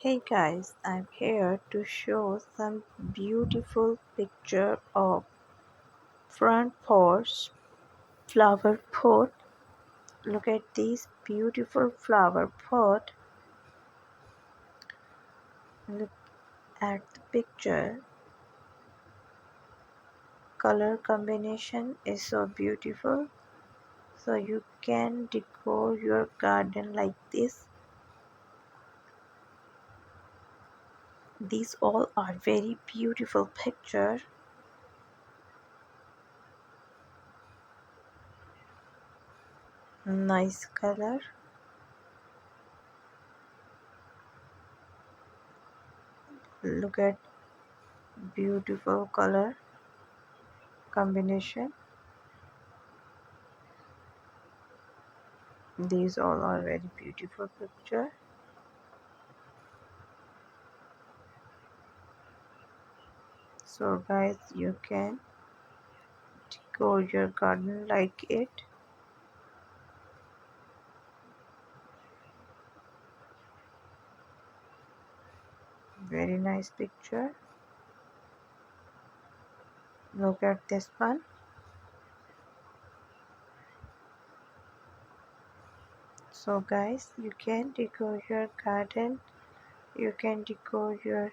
Hey guys, I'm here to show some beautiful picture of front porch flower pot. Look at this beautiful flower pot. Look at the picture. Color combination is so beautiful. So you can decor your garden like this. These all are very beautiful picture. Nice color. Look at beautiful color combination. These all are very beautiful picture. So guys, you can decor your garden like it. Very nice picture. Look at this one. So guys, you can decor your garden. You can decor your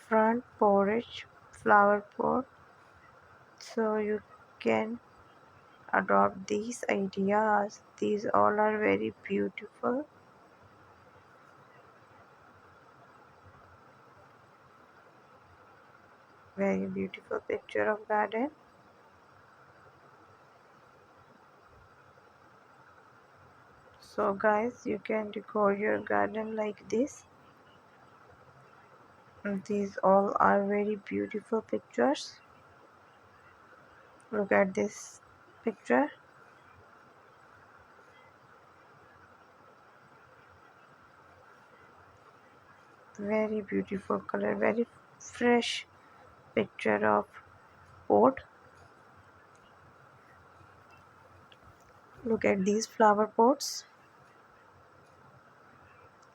front porch flower pot. So you can adopt these ideas. These all are very beautiful. Very beautiful picture of garden. So guys, you can decor your garden like this. These all are very beautiful pictures. Look at this picture. Very beautiful color, very fresh picture of pot. Look at these flower pots.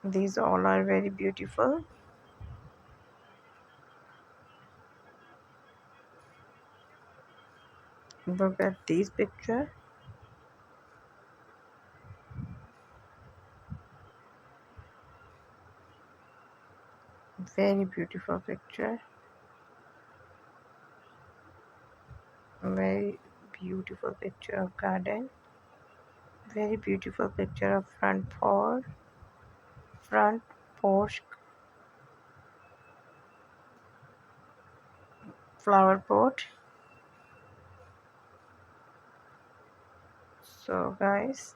These all are very beautiful. Look at these picture. Very beautiful picture. Very beautiful picture of garden. Very beautiful picture of front porch flower pot. So guys,